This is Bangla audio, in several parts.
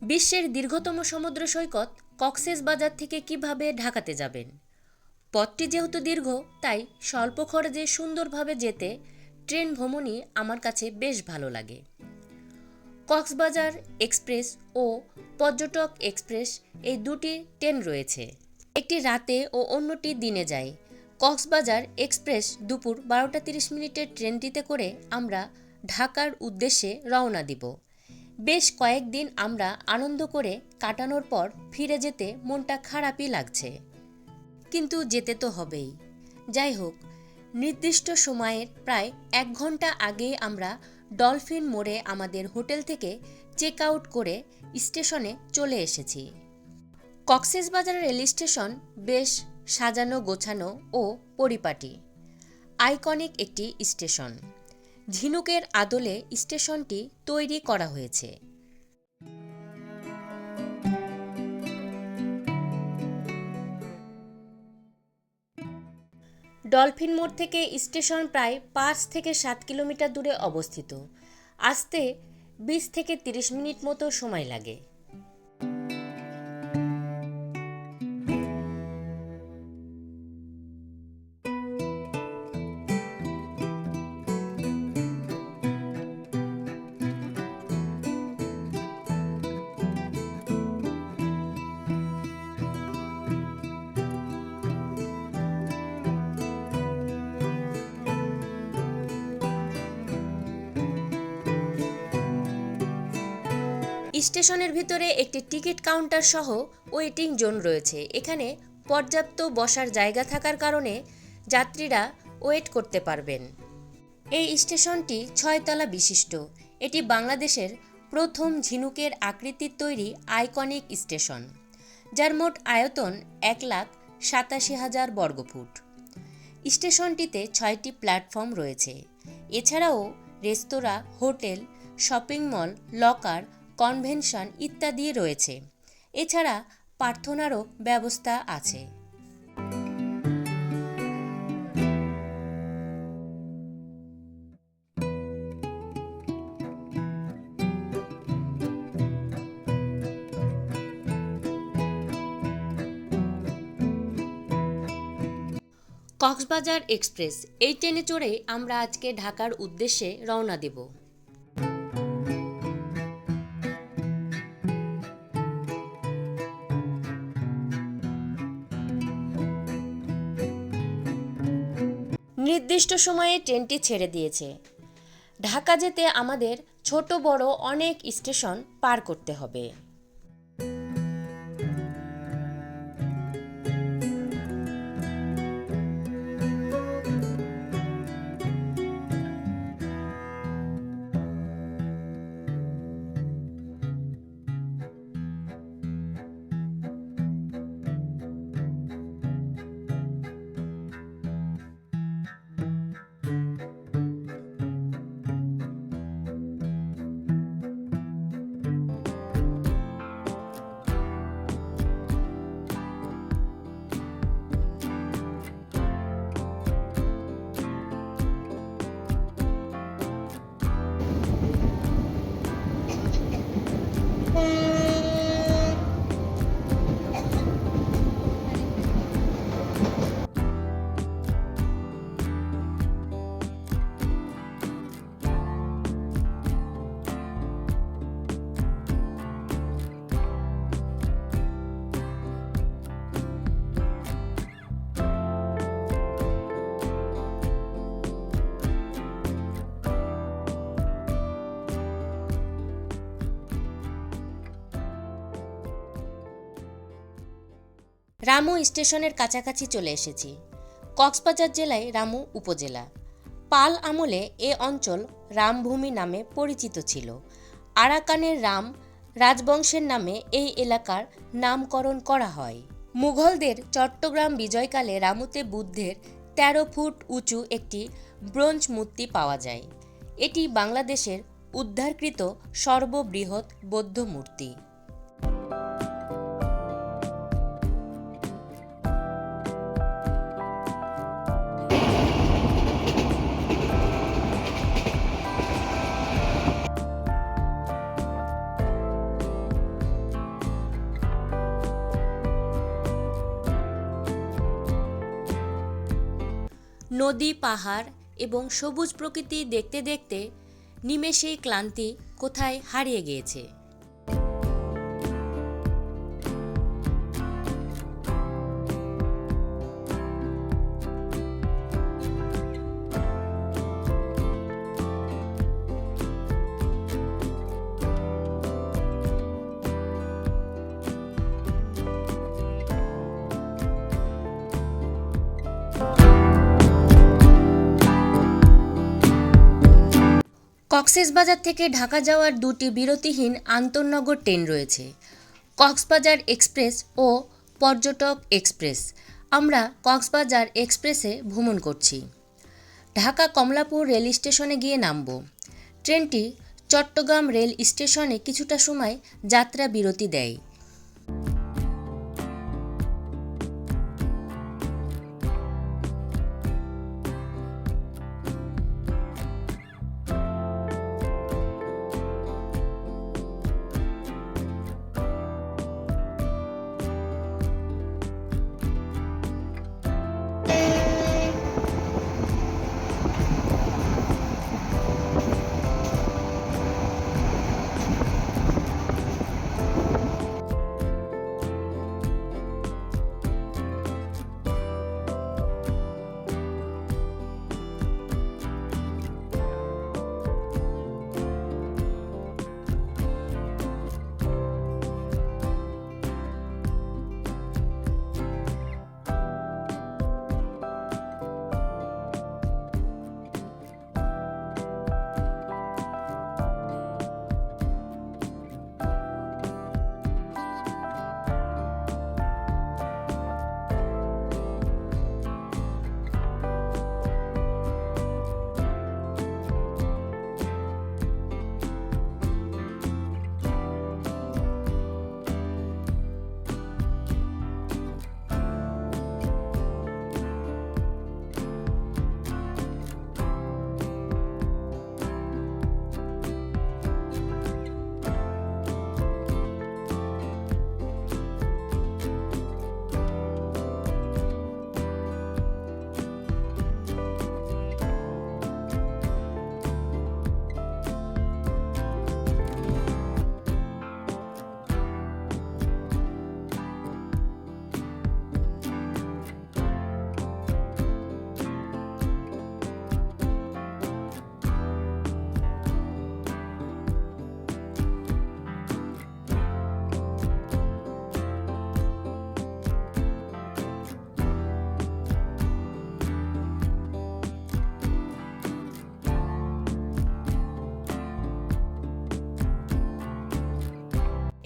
বিশ্বের দীর্ঘতম সমুদ্র সৈকত কক্সবাজার থেকে কিভাবে ঢাকাতে যাবেন? পথটি যেহেতু দীর্ঘ, তাই স্বল্প খরচে সুন্দরভাবে যেতে ট্রেন ভ্রমণই আমার কাছে বেশ ভালো লাগে। কক্সবাজার এক্সপ্রেস ও পর্যটক এক্সপ্রেস এই দুটি ট্রেন রয়েছে। একটি রাতে ও অন্যটি দিনে যায়। কক্সবাজার এক্সপ্রেস দুপুর 12টা 30 ট্রেনটিতে করে আমরা ঢাকার উদ্দেশ্যে রওনা দিব। বেশ কয়েকদিন আমরা আনন্দ করে কাটানোর পর ফিরে যেতে মনটা খারাপই লাগছে, কিন্তু যেতে তো হবেই। যাই হোক, নির্দিষ্ট সময়ের প্রায় 1 ঘন্টা আগে আমরা ডলফিন মোড়ে আমাদের হোটেল থেকে চেক আউট করে স্টেশনে চলে এসেছি। কক্সবাজার রেল স্টেশন বেশ সাজানো গোছানো ও পরিপাটি। আইকনিক একটি স্টেশন। ঝিনুকের আদলে স্টেশনটি তৈরি করা হয়েছে। ডলফিন মোড় থেকে স্টেশন প্রায় 5 থেকে 7 কিলোমিটার দূরে অবস্থিত। আসতে 20 থেকে 30 মিনিট মতো সময় লাগে। স্টেশনের ভিতরে একটি টিকিট কাউন্টার সহ ওয়েটিং জোন রয়েছে। এখানে পর্যাপ্ত বসার জায়গা থাকার কারণে যাত্রীরা ওয়েট করতে পারবেন। এই স্টেশনটি 6 তলা বিশিষ্ট। এটি বাংলাদেশের প্রথম ঝিনুকের আকৃতির তৈরি আইকনিক স্টেশন, যার মোট আয়তন 1,87,000 বর্গফুট। স্টেশনটিতে 6টি প্ল্যাটফর্ম রয়েছে। এছাড়াও রেস্তোরাঁ, hotel, shopping mall, locker, convention ইত্যাদি রয়েছে। এছাড়া প্রার্থনারও ব্যবস্থা আছে। কক্সবাজার এক্সপ্রেস এই ট্রেনে চড়ে আমরা আজকে ঢাকার উদ্দেশ্যে রওনা দেব। নির্দিষ্ট সময়ে ট্রেনটি ছেড়ে দিয়েছে। ঢাকা যেতে আমাদের ছোট বড় অনেক স্টেশন পার করতে হবে। রামু স্টেশনের কাছাকাছি চলে এসেছি। কক্সবাজার জেলায় রামু উপজেলা। পাল আমলে এ অঞ্চল রামভূমি নামে পরিচিত ছিল। আরাকানের রাম রাজবংশের নামে এই এলাকার নামকরণ করা হয়। মুঘলদের চট্টগ্রাম বিজয়কালে রামুতে বুদ্ধের 13 ফুট উঁচু একটি ব্রোঞ্জ মূর্তি পাওয়া যায়। এটি বাংলাদেশের উদ্ধারকৃত সর্ববৃহৎ বৌদ্ধ মূর্তি। নদী, পাহাড় এবং সবুজ প্রকৃতি দেখতে দেখতে নিমেষেই ক্লান্তি কোথায় হারিয়ে গিয়েছে। কক্সবাজার থেকে ঢাকা যাওয়ার দুটি বিরতিহীন আন্তঃনগর ট্রেন রয়েছে, কক্সবাজার এক্সপ্রেস ও পর্যটক এক্সপ্রেস। আমরা কক্সবাজার এক্সপ্রেসে ভ্রমণ করছি। ঢাকা কমলাপুর রেল স্টেশনে গিয়ে নামব। ট্রেনটি চট্টগ্রাম রেল স্টেশনে কিছুটা সময় যাত্রা বিরতি দেয়।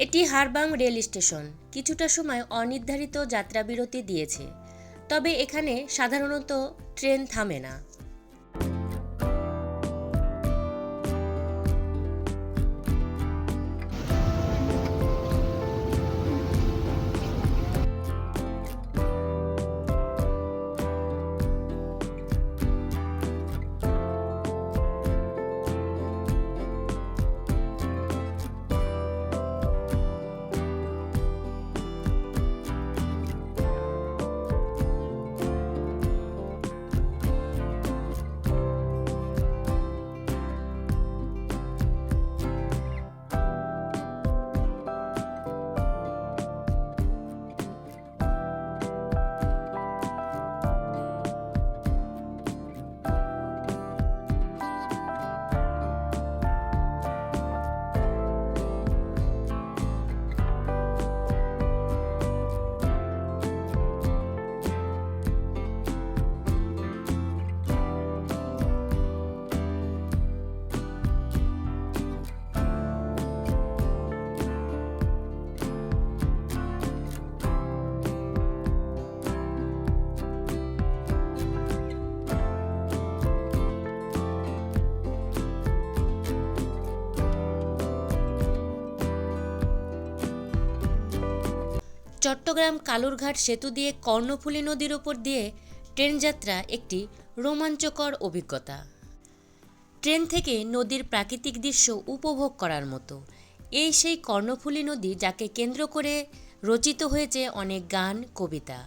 এটি হারবাং রেল স্টেশন কিছুটা সময় অনির্ধারিত যাত্রা বিরতি দিয়েছে, তবে এখানে সাধারণত ট্রেন থামে না। চট্টগ্রাম কালুরঘাট সেতু দিয়ে কর্ণফুলী নদীর ওপর দিয়ে ট্রেন যাত্রা একটি রোমাঞ্চকর অভিজ্ঞতা। ট্রেন থেকে নদীর প্রাকৃতিক দৃশ্য উপভোগ করার মতো। এই সেই কর্ণফুলী নদী যাকে কেন্দ্র করে রচিত হয়েছে অনেক গান, কবিতা।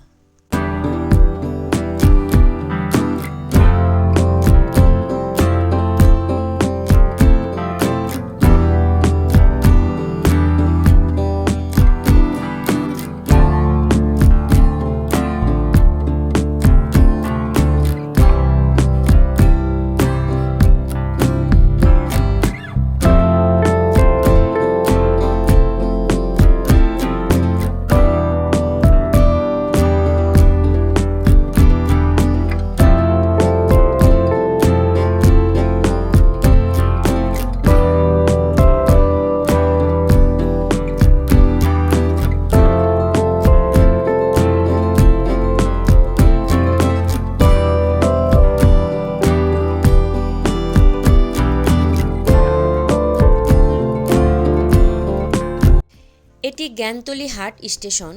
এটি জ্ঞানতলী হাট স্টেশন,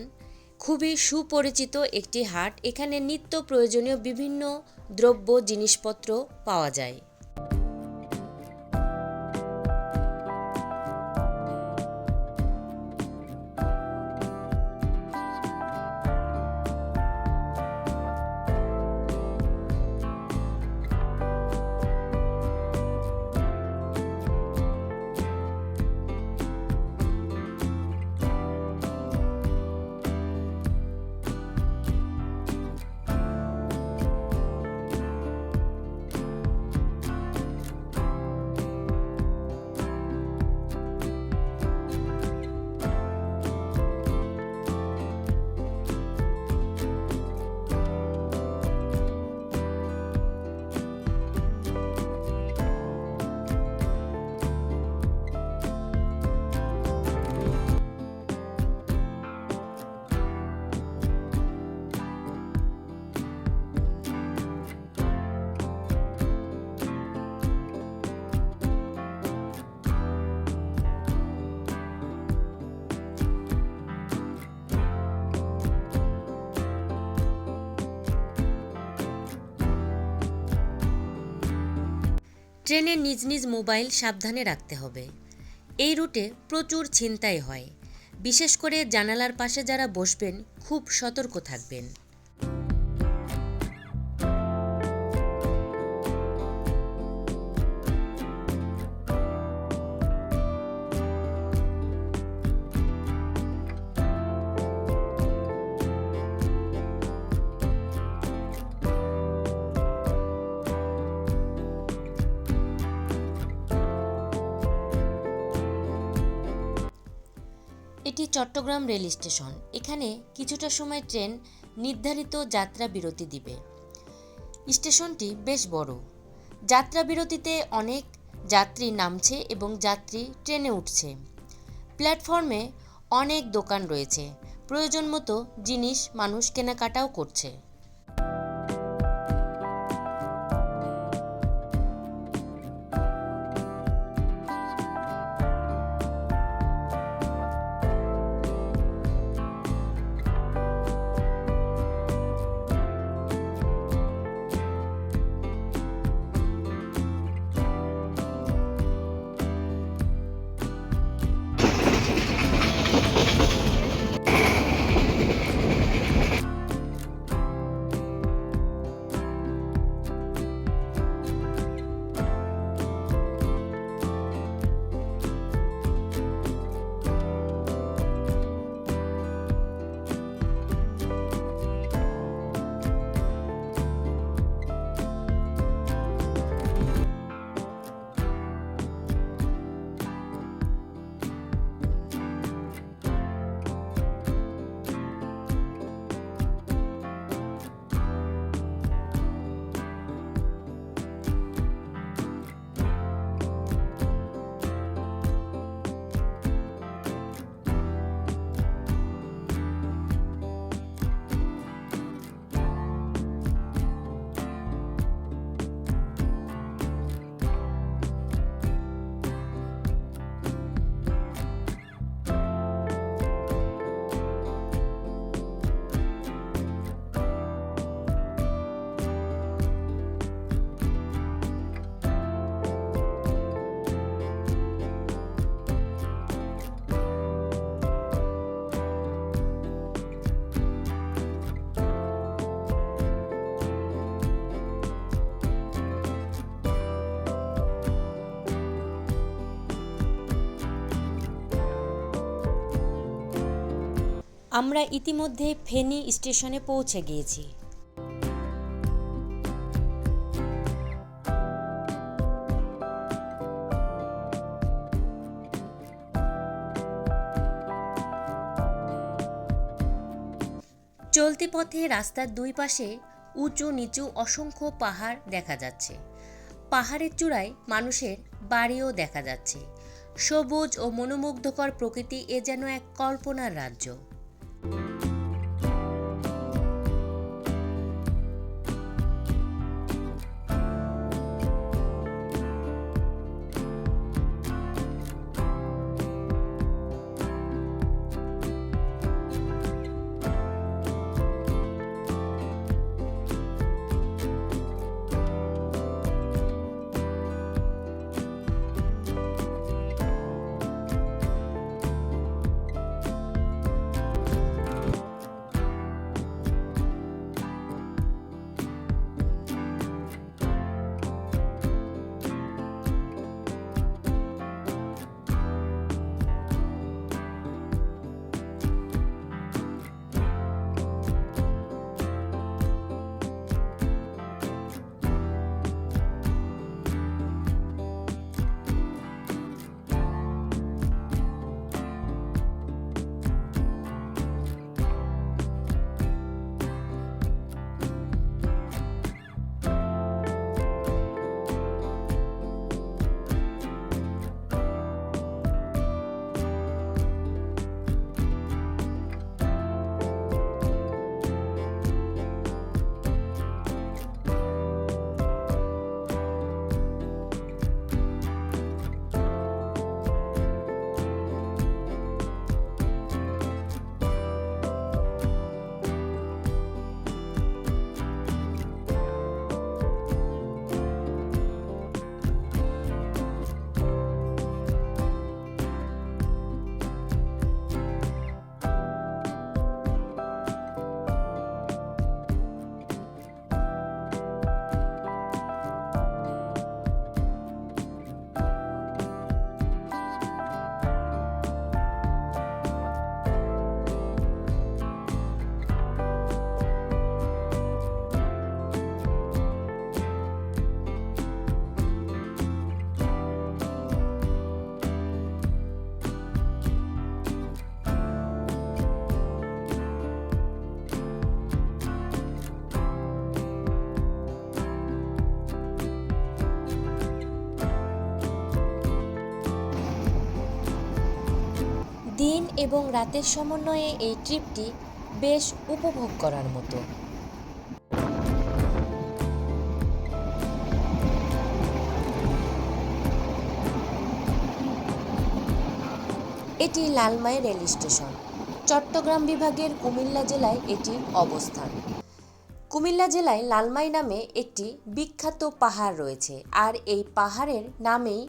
খুবই সুপরিচিত একটি হাট। এখানে নিত্য প্রয়োজনীয় বিভিন্ন দ্রব্য জিনিসপত্র পাওয়া যায়। ট্রেনে নিজ নিজ মোবাইল সাবধানে রাখতে হবে। এই রুটে প্রচুর ছিনতাই হয়, বিশেষ করে জানালার পাশে যারা বসবেন খুব সতর্ক থাকবেন। এটি চট্টগ্রাম রেল স্টেশন। এখানে কিছুটা সময় ট্রেন নির্ধারিত যাত্রা বিরতি দিবে। স্টেশনটি বেশ বড়। যাত্রা বিরতিতে অনেক যাত্রী নামছে এবং যাত্রী ট্রেনে উঠছে। প্ল্যাটফর্মে অনেক দোকান রয়েছে, প্রয়োজন মতো জিনিস মানুষ কেনাকাটাও করছে। আমরা ইতিমধ্যে ফেনী স্টেশনে পৌঁছে গিয়েছি। চলতি পথে রাস্তার দুই পাশে উঁচু নিচু অসংখ্য পাহাড় দেখা যাচ্ছে। পাহাড়ের চূড়ায় মানুষের বাড়িও দেখা যাচ্ছে। সবুজ ও মনোমুগ্ধকর প্রকৃতি, এ যেন এক কল্পনার রাজ্য। দিন এবং রাতের সমন্বয়ে এই ট্রিপটি বেশ উপভোগ করার মতো। এটি লালমাই রেল স্টেশন। চট্টগ্রাম বিভাগের কুমিল্লা জেলায় এটির অবস্থান। কুমিল্লা জেলায় লালমাই নামে একটি বিখ্যাত পাহাড় রয়েছে, আর এই পাহাড়ের নামেই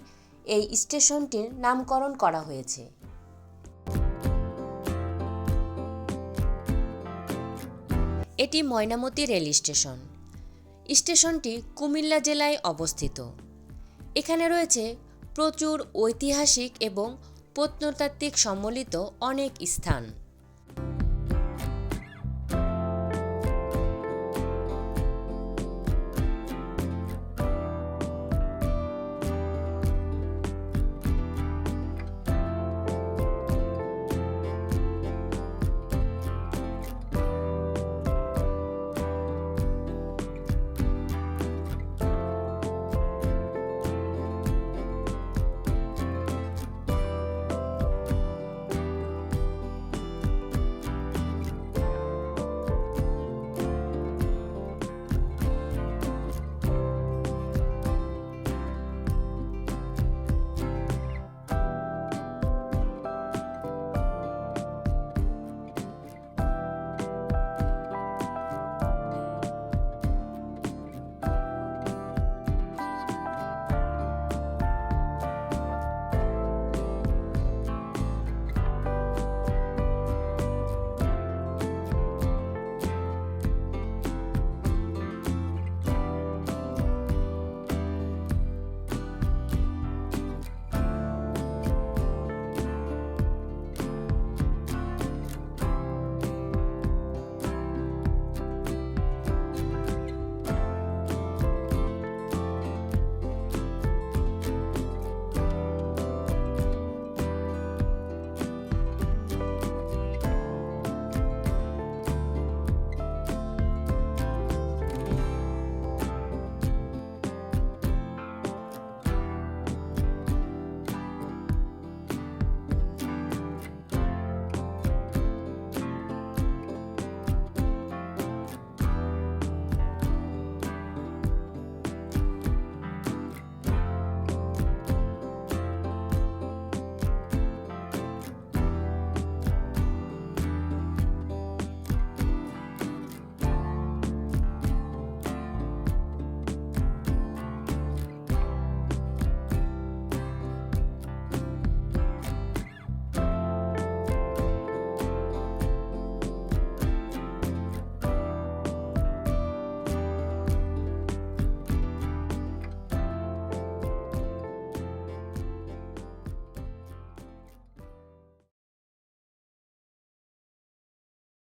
এই স্টেশনটির নামকরণ করা হয়েছে। এটি ময়নামতি রেল স্টেশন। স্টেশনটি কুমিল্লা জেলায় অবস্থিত। এখানে রয়েছে প্রচুর ঐতিহাসিক এবং প্রত্নতাত্ত্বিক সম্বলিত অনেক স্থান।